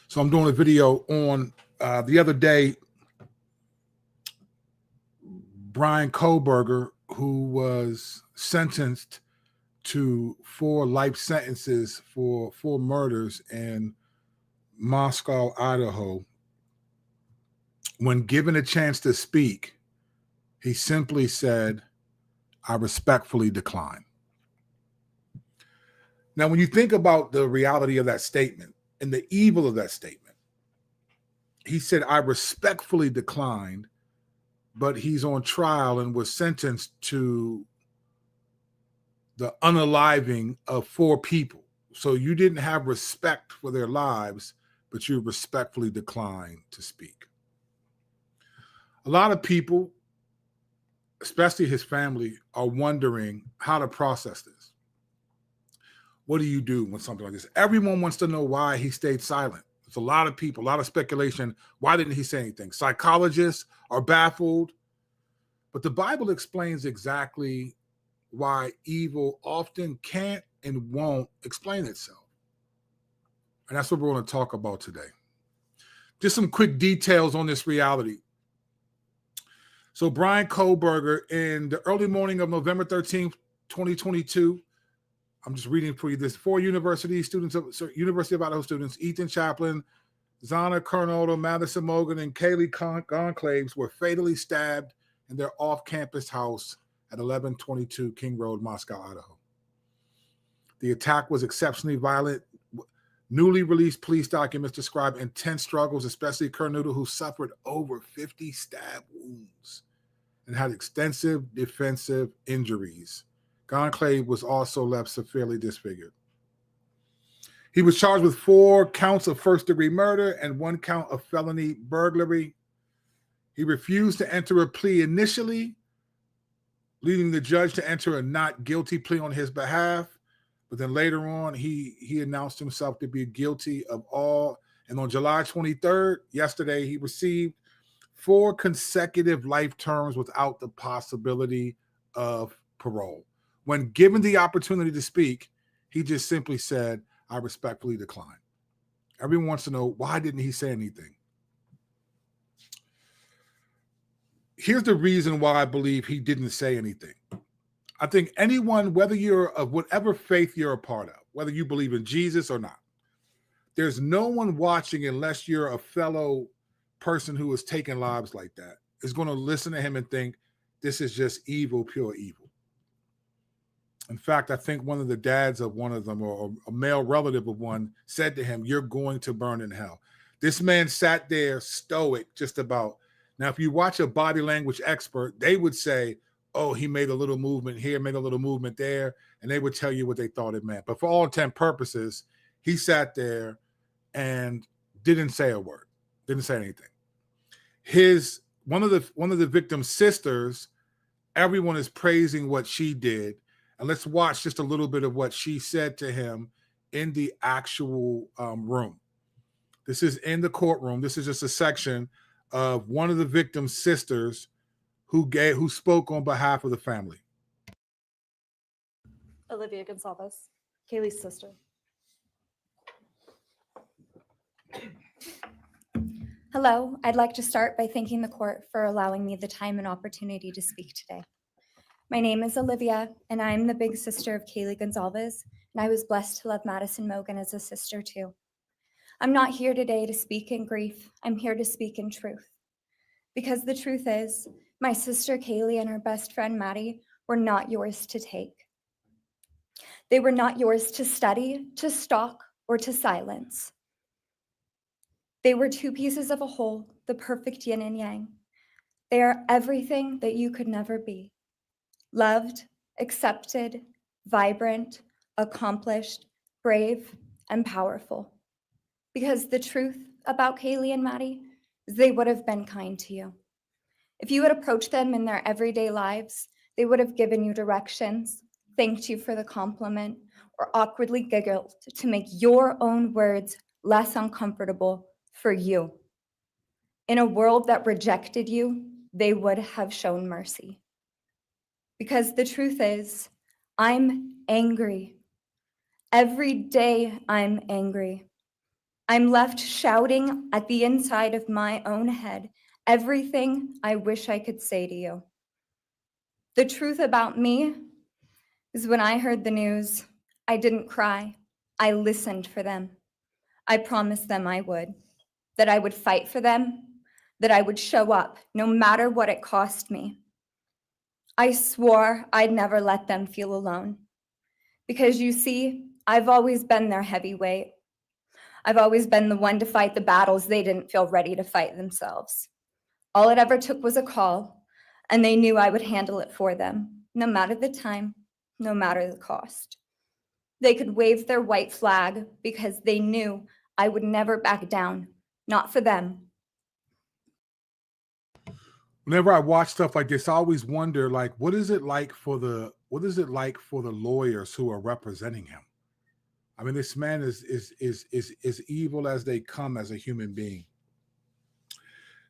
So I'm doing a video on the other day, Bryan Kohberger, who was sentenced to 4 life sentences for 4 murders in Moscow, Idaho. When given a chance to speak, he simply said, "I respectfully decline." Now, when you think about the reality of that statement and the evil of that statement, he said, "I respectfully declined," but he's on trial and was sentenced to the unaliving of 4 people. So you didn't have respect for their lives, but you respectfully declined to speak. A lot of people, especially his family, are wondering how to process this. What do you do when something like this? Everyone wants to know why he stayed silent. There's a lot of people, a lot of speculation. Why didn't he say anything? Psychologists are baffled. But the Bible explains exactly why evil often can't and won't explain itself. And that's what we're going to talk about today. Just some quick details on this reality. So Bryan Kohberger, in the early morning of November 13th, 2022, I'm just reading for you this. 4 University of Idaho students, Ethan Chaplin, Zana Kernodle, Madison Mogan, and Kaylee Gonclaves were fatally stabbed in their off-campus house at 1122 King Road, Moscow, Idaho. The attack was exceptionally violent. Newly released police documents describe intense struggles, especially Kernodle, who suffered over 50 stab wounds and had extensive defensive injuries. Gonclave was also left severely disfigured. He was charged with 4 counts of first-degree murder and 1 count of felony burglary. He refused to enter a plea initially, leading the judge to enter a not guilty plea on his behalf. But then later on, he announced himself to be guilty of all. And on July 23rd, yesterday, he received 4 consecutive life terms without the possibility of parole. When given the opportunity to speak, he just simply said, "I respectfully decline." Everyone wants to know, why didn't he say anything? Here's the reason why I believe he didn't say anything. I think anyone, whether you're of whatever faith you're a part of, whether you believe in Jesus or not, there's no one watching unless you're a fellow person who is taking lives like that, is going to listen to him and think this is just evil, pure evil. In fact, I think one of the dads of one of them, or a male relative of one, said to him, "You're going to burn in hell." This man sat there stoic, just about. Now, if you watch a body language expert, they would say, "Oh, he made a little movement here, made a little movement there," and they would tell you what they thought it meant. But for all intent and purposes, he sat there and didn't say a word, didn't say anything. One of the victim's sisters, everyone is praising what she did. And let's watch just a little bit of what she said to him in the actual room. This is in the courtroom. This is just a section of one of the victim's sisters who spoke on behalf of the family. Olivia Gonsalves, Kaylee's sister. Hello, I'd like to start by thanking the court for allowing me the time and opportunity to speak today. My name is Olivia, and I'm the big sister of Kaylee Gonsalves, and I was blessed to love Madison Mogan as a sister too. I'm not here today to speak in grief. I'm here to speak in truth. Because the truth is, my sister Kaylee and her best friend Maddie were not yours to take. They were not yours to study, to stalk, or to silence. They were 2 pieces of a whole, the perfect yin and yang. They are everything that you could never be. Loved, accepted, vibrant, accomplished, brave, and powerful. Because the truth about Kaylee and Maddie is they would have been kind to you. If you had approached them in their everyday lives, they would have given you directions, thanked you for the compliment, or awkwardly giggled to make your own words less uncomfortable for you. In a world that rejected you, they would have shown mercy. Because the truth is, I'm angry. Every day I'm angry. I'm left shouting at the inside of my own head everything I wish I could say to you. The truth about me is when I heard the news, I didn't cry. I listened for them. I promised them I would, that I would fight for them, that I would show up no matter what it cost me. I swore I'd never let them feel alone. Because you see, I've always been their heavyweight. I've always been the one to fight the battles they didn't feel ready to fight themselves. All it ever took was a call, and they knew I would handle it for them, no matter the time, no matter the cost. They could wave their white flag because they knew I would never back down, not for them. Whenever I watch stuff like this, I always wonder, like, what is it like for the lawyers who are representing him? I mean, this man is evil as they come as a human being.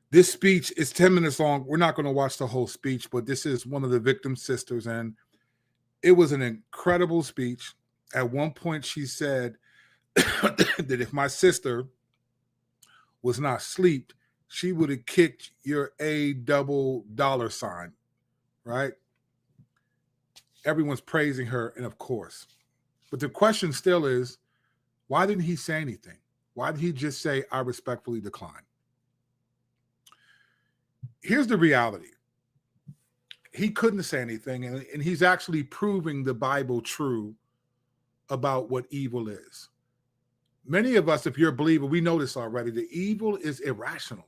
This speech is 10 minutes long. We're not going to watch the whole speech, but this is one of the victim's sisters, and it was an incredible speech. At one point, she said that if my sister was not asleep, she would have kicked your $$, right? Everyone's praising her, and of course. But the question still is, why didn't he say anything? Why did he just say, I respectfully decline? Here's the reality. He couldn't say anything, and he's actually proving the Bible true about what evil is. Many of us, if you're a believer, we know this already. The evil is irrational.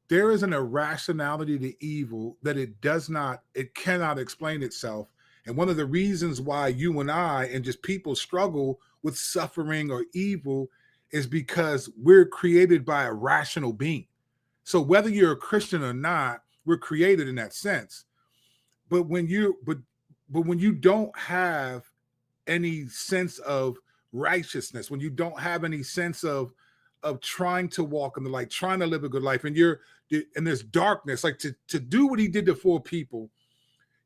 There is an irrationality to evil that it cannot explain itself. And one of the reasons why you and I and just people struggle with suffering or evil is because we're created by a rational being. So whether you're a Christian or not, we're created in that sense. But when you don't have any sense of righteousness, when you don't have any sense of trying to walk in the light, trying to live a good life, and there's darkness, like to do what he did to 4 people.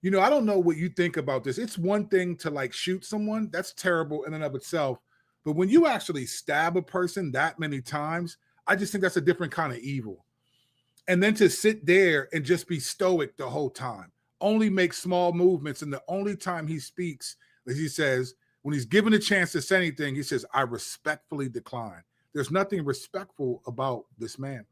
You know, I don't know what you think about this. It's one thing to like shoot someone. That's terrible in and of itself. But when you actually stab a person that many times, I just think that's a different kind of evil. And then to sit there and just be stoic the whole time, only make small movements. And the only time he speaks, as he says, when he's given a chance to say anything, he says, I respectfully decline. There's nothing respectful about this man.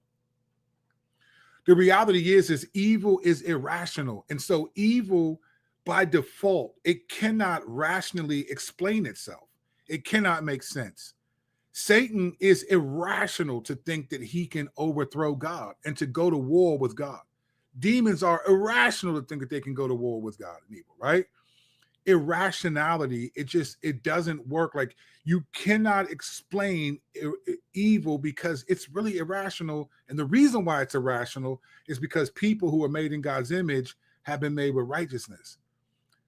The reality is evil is irrational. And so evil, by default, it cannot rationally explain itself. It cannot make sense. Satan is irrational to think that he can overthrow God and to go to war with God. Demons are irrational to think that they can go to war with God and evil, right? Irrationality, it doesn't work. Like, you cannot explain evil because it's really irrational. And the reason why it's irrational is because people who are made in God's image have been made with righteousness.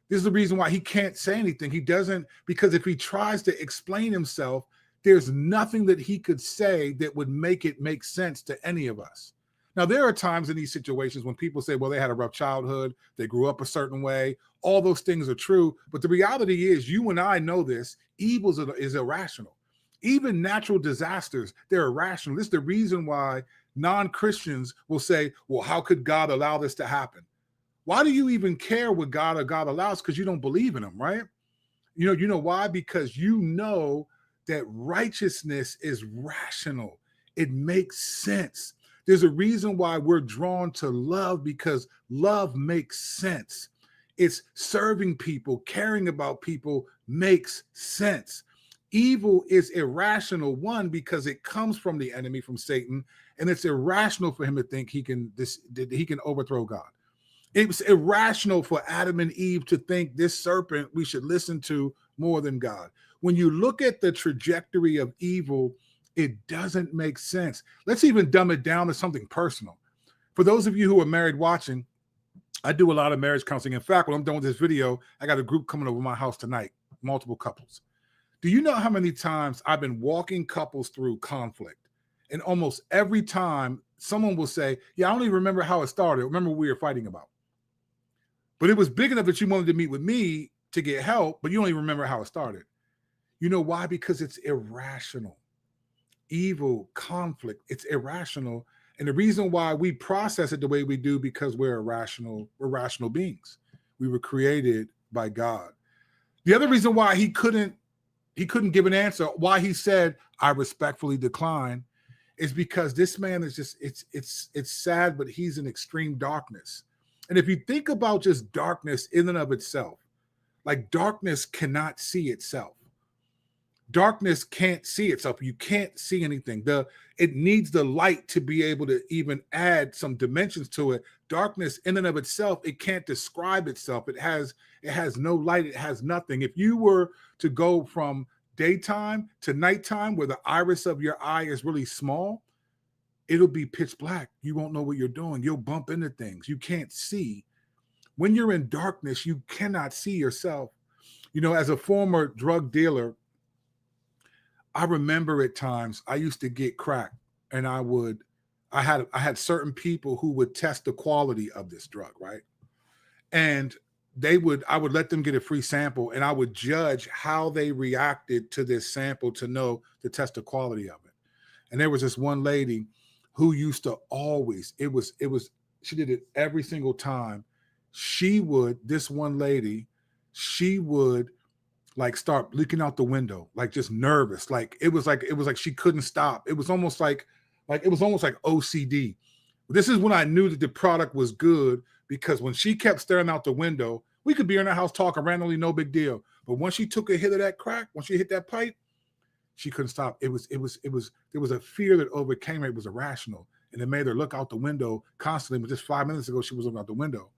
This is the reason why he can't say anything. He doesn't, because if he tries to explain himself, there's nothing that he could say that would make it make sense to any of us. Now, there are times in these situations when people say, well, they had a rough childhood, they grew up a certain way. All those things are true. But the reality is, you and I know this, evil is irrational. Even natural disasters, they're irrational. This is the reason why non-Christians will say, well, how could God allow this to happen? Why do you even care what God allows? Because you don't believe in him, right? You know why? Because you know that righteousness is rational. It makes sense. There's a reason why we're drawn to love, because love makes sense. It's serving people, caring about people makes sense. Evil is irrational, one, because it comes from the enemy, from Satan, and it's irrational for him to think he can overthrow God. It's irrational for Adam and Eve to think this serpent we should listen to more than God. When you look at the trajectory of evil, it doesn't make sense. Let's even dumb it down to something personal. For those of you who are married watching, I do a lot of marriage counseling. In fact, when I'm done with this video, I got a group coming over my house tonight, multiple couples. Do you know how many times I've been walking couples through conflict? And almost every time someone will say, yeah, I don't even remember how it started. I remember what we were fighting about. But it was big enough that you wanted to meet with me to get help, but you don't even remember how it started. You know why? Because it's irrational. Evil, conflict, it's irrational. And the reason why we process it the way we do, because we're rational beings. We were created by God. The other reason why he couldn't give an answer, why he said, I respectfully decline, is because this man is just, it's sad, but he's in extreme darkness. And if you think about just darkness in and of itself, like darkness cannot see itself. Darkness can't see itself. You can't see anything. It needs the light to be able to even add some dimensions to it. Darkness in and of itself, it can't describe itself. It has no light. It has nothing. If you were to go from daytime to nighttime, where the iris of your eye is really small, it'll be pitch black. You won't know what you're doing. You'll bump into things. You can't see. When you're in darkness, you cannot see yourself. You know, as a former drug dealer, I remember at times I used to get crack, and I had certain people who would test the quality of this drug, right? And I would let them get a free sample, and I would judge how they reacted to this sample to test the quality of it. And there was this one lady who used to always, she did it every single time. This one lady, she would like start leaking out the window, like just nervous. Like it was like she couldn't stop. It was almost like OCD. This is when I knew that the product was good, because when she kept staring out the window, we could be in her house talking randomly, no big deal. But once she took a hit of that crack, when she hit that pipe, she couldn't stop. There was a fear that overcame her. It was irrational. And it made her look out the window constantly. But just 5 minutes ago, she was looking out the window.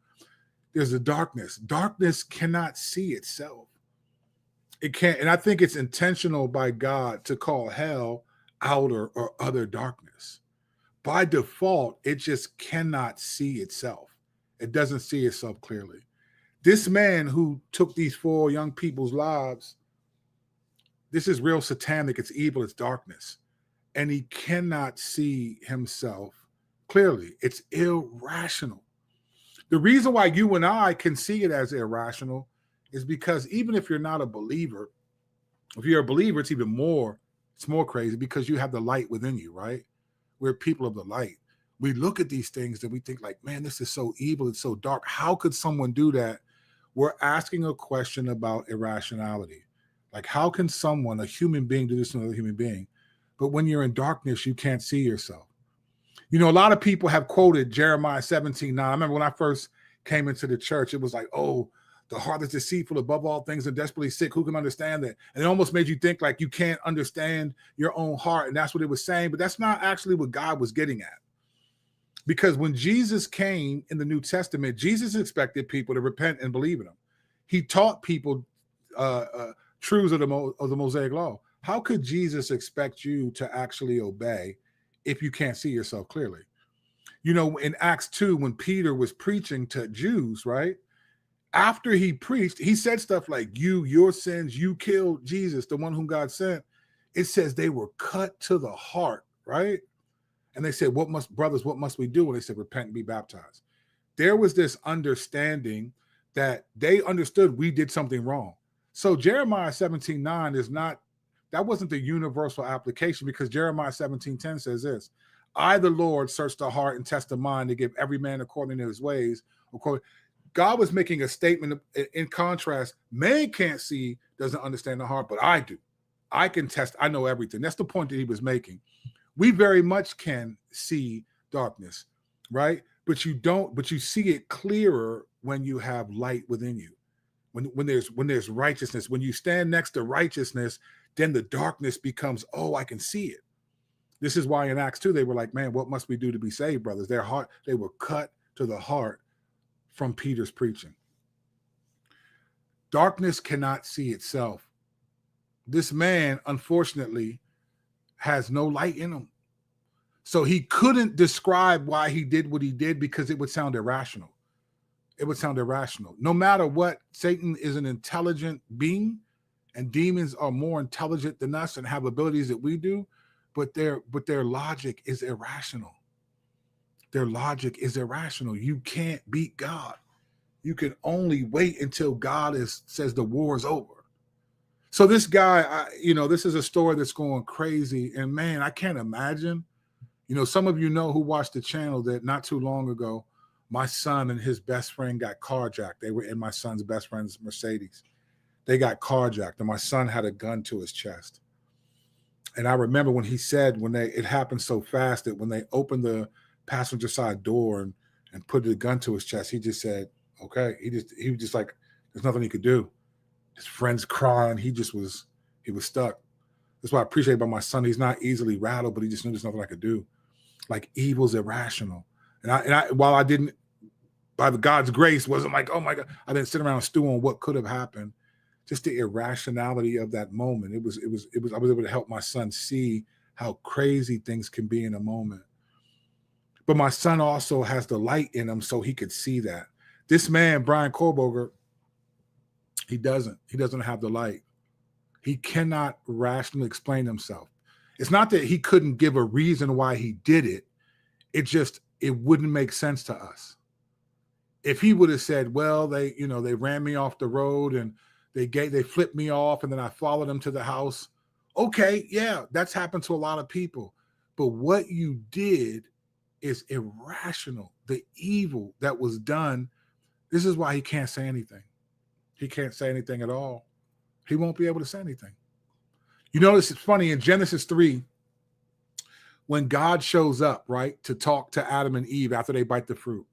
There's a darkness. Darkness cannot see itself. It can't. And I think it's intentional by God to call hell outer or other darkness. By default, it just cannot see itself. It doesn't see itself clearly. This man who took these 4 young people's lives, this is real satanic. It's evil. It's darkness. And he cannot see himself clearly. It's irrational. The reason why you and I can see it as irrational is because even if you're not a believer, if you're a believer, it's more crazy, because you have the light within you, right? We're people of the light. We look at these things and we think like, man, this is so evil. It's so dark. How could someone do that? We're asking a question about irrationality. Like, how can someone, a human being, do this to another human being? But when you're in darkness, you can't see yourself. You know, a lot of people have quoted Jeremiah 17:9. I remember when I first came into the church, it was like, oh, the heart is deceitful above all things and desperately sick. Who can understand that? And it almost made you think like you can't understand your own heart. And that's what it was saying. But that's not actually what God was getting at. Because when Jesus came in the New Testament, Jesus expected people to repent and believe in him. He taught people truths of the Mosaic law. How could Jesus expect you to actually obey if you can't see yourself clearly? You know, in Acts 2, when Peter was preaching to Jews, right? After he preached, he said stuff like, your sins, you killed Jesus, the one whom God sent. It says they were cut to the heart, right? And they said, brothers, what must we do? And they said, repent and be baptized. There was this understanding that they understood we did something wrong. So Jeremiah 17:9 that wasn't the universal application, because Jeremiah 17:10 says this: I, the Lord, search the heart and test the mind to give every man according to his ways. God was making a statement in contrast. Man can't see, doesn't understand the heart, but I do. I can test. I know everything. That's the point that he was making. We very much can see darkness, right? But you see it clearer when you have light within you. When there's righteousness, when you stand next to righteousness, then the darkness becomes, oh, I can see it. This is why in Acts 2, they were like, man, what must we do to be saved, brothers? They were cut to the heart from Peter's preaching. Darkness cannot see itself. This man, unfortunately, has no light in him. So he couldn't describe why he did what he did, because it would sound irrational. It would sound irrational. No matter what, Satan is an intelligent being, and demons are more intelligent than us and have abilities that we do, but their logic is irrational. Their logic is irrational. You can't beat God. You can only wait until God says the war is over. So this guy, this is a story that's going crazy. And man, I can't imagine. Some of you know who watched the channel that not too long ago, my son and his best friend got carjacked. They were in my son's best friend's Mercedes. They got carjacked, and my son had a gun to his chest. And I remember when he said, it happened so fast that when they opened the passenger side door and put the gun to his chest, he just said, okay. He was just like, there's nothing he could do. His friends crying. He was stuck. That's what I appreciate about my son. He's not easily rattled, but he just knew there's nothing I could do. Like, evil's irrational. And I while I didn't, by God's grace, wasn't like, oh my God, I didn't sit around and stew on what could have happened. Just the irrationality of that moment. I was able to help my son see how crazy things can be in a moment. But my son also has the light in him, so he could see that. This man, Bryan Kohberger, he doesn't have the light. He cannot rationally explain himself. It's not that he couldn't give a reason why he did it. It wouldn't make sense to us. If he would have said, well, they ran me off the road and they flipped me off and then I followed them to the house. Okay, yeah, that's happened to a lot of people. But what you did is irrational. The evil that was done, this is why he can't say anything. He can't say anything at all. He won't be able to say anything. You notice it's funny in Genesis 3, when God shows up, right, to talk to Adam and Eve after they bite the fruit,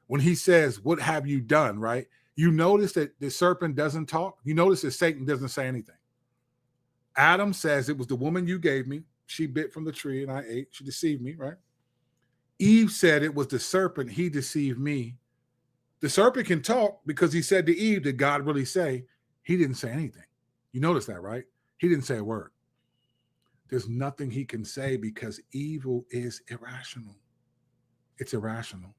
when he says, what have you done, right? You notice that the serpent doesn't talk. You notice that Satan doesn't say anything. Adam says, it was the woman you gave me. She bit from the tree and I ate. She deceived me, right? Eve said it was the serpent. He deceived me. The serpent can talk because he said to Eve, did God really say? He didn't say anything. You notice that, right? He didn't say a word. There's nothing he can say because evil is irrational. It's irrational.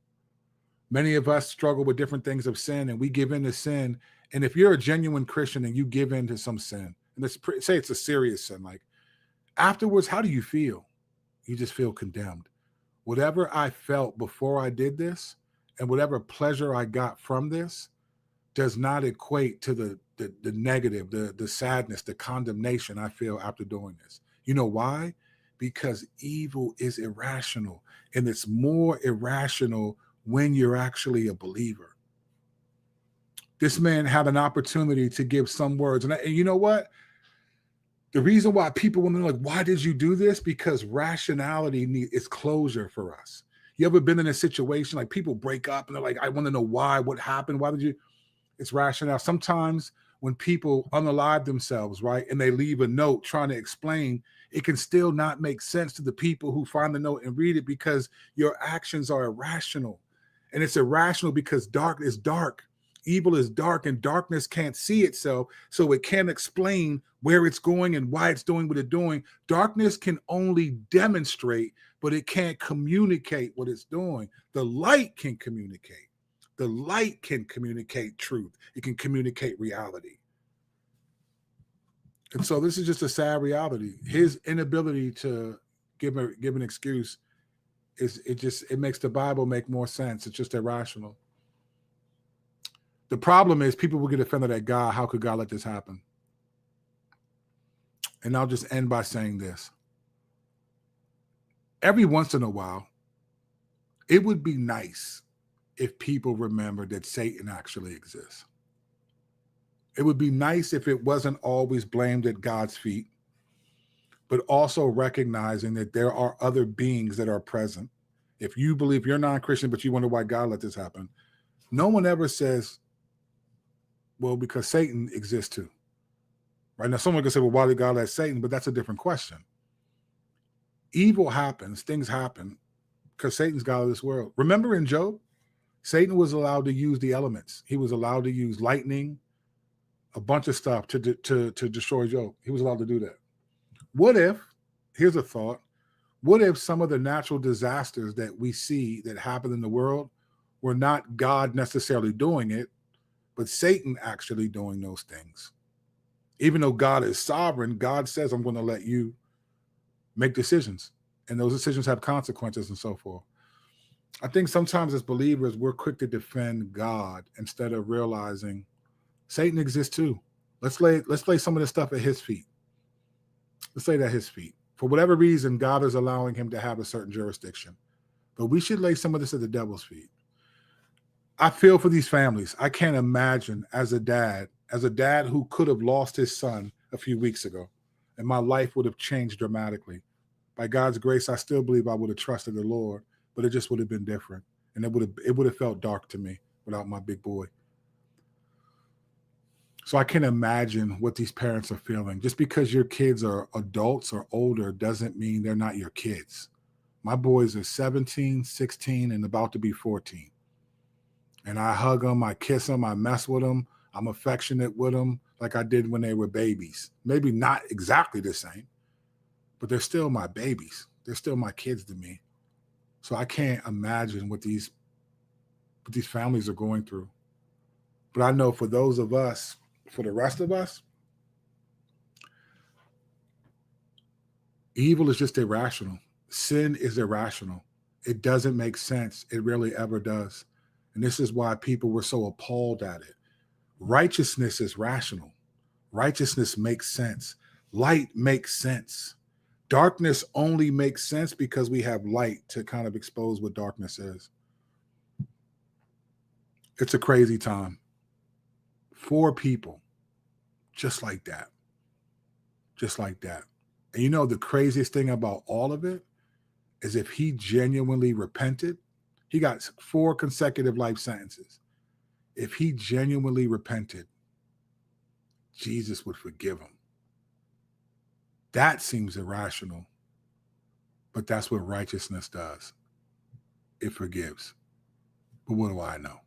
Many of us struggle with different things of sin and we give in to sin. And if you're a genuine Christian and you give in to some sin, and let's say it's a serious sin, like afterwards, how do you feel? You just feel condemned. Whatever I felt before I did this and whatever pleasure I got from this does not equate to the negative, the sadness, the condemnation I feel after doing this. You know why? Because evil is irrational, and it's more irrational when you're actually a believer. This man had an opportunity to give some words. And you know what? The reason why people want to know, like, why did you do this? Because rationality is closure for us. You ever been in a situation like people break up and they're like, I want to know why, what happened? Why did you? It's rationale. Sometimes when people unalive themselves, right, and they leave a note trying to explain, it can still not make sense to the people who find the note and read it because your actions are irrational. And it's irrational because dark is dark. Evil is dark and darkness can't see itself, so it can't explain where it's going and why it's doing what it's doing. Darkness can only demonstrate, but it can't communicate what it's doing. The light can communicate. The light can communicate truth. It can communicate reality. And so this is just a sad reality. His inability to give an excuse it makes the Bible make more sense. It's just irrational. The problem is people will get offended at God. How could God let this happen? And I'll just end by saying this. Every once in a while, it would be nice if people remembered that Satan actually exists. It would be nice if it wasn't always blamed at God's feet, but also recognizing that there are other beings that are present. If you believe you're non-Christian, but you wonder why God let this happen, no one ever says, well, because Satan exists too. Right now, someone could say, well, why did God let Satan? But that's a different question. Evil happens, things happen because Satan's God of this world. Remember in Job, Satan was allowed to use the elements. He was allowed to use lightning, a bunch of stuff to destroy Job. He was allowed to do that. What if, here's a thought, what if some of the natural disasters that we see that happen in the world were not God necessarily doing it, but Satan actually doing those things? Even though God is sovereign, God says, I'm going to let you make decisions, and those decisions have consequences and so forth. I think sometimes as believers, we're quick to defend God instead of realizing Satan exists too. Let's lay some of this stuff at his feet. Let's lay it at his feet. For whatever reason, God is allowing him to have a certain jurisdiction. But we should lay some of this at the devil's feet. I feel for these families. I can't imagine as a dad who could have lost his son a few weeks ago, and my life would have changed dramatically. By God's grace, I still believe I would have trusted the Lord, but it just would have been different. And it would have felt dark to me without my big boy. So I can imagine what these parents are feeling. Just because your kids are adults or older doesn't mean they're not your kids. My boys are 17, 16, and about to be 14. And I hug them, I kiss them, I mess with them. I'm affectionate with them like I did when they were babies. Maybe not exactly the same, but they're still my babies. They're still my kids to me. So I can't imagine what these families are going through. But I know for those of us, for the rest of us, evil is just irrational. Sin is irrational. It doesn't make sense. It rarely ever does. And this is why people were so appalled at it. Righteousness is rational. Righteousness makes sense. Light makes sense. Darkness only makes sense because we have light to kind of expose what darkness is. It's a crazy time. 4 people, just like that. Just like that. And you know, the craziest thing about all of it is if he genuinely repented, he got 4 consecutive life sentences. If he genuinely repented, Jesus would forgive him. That seems irrational, but that's what righteousness does. It forgives. But what do I know?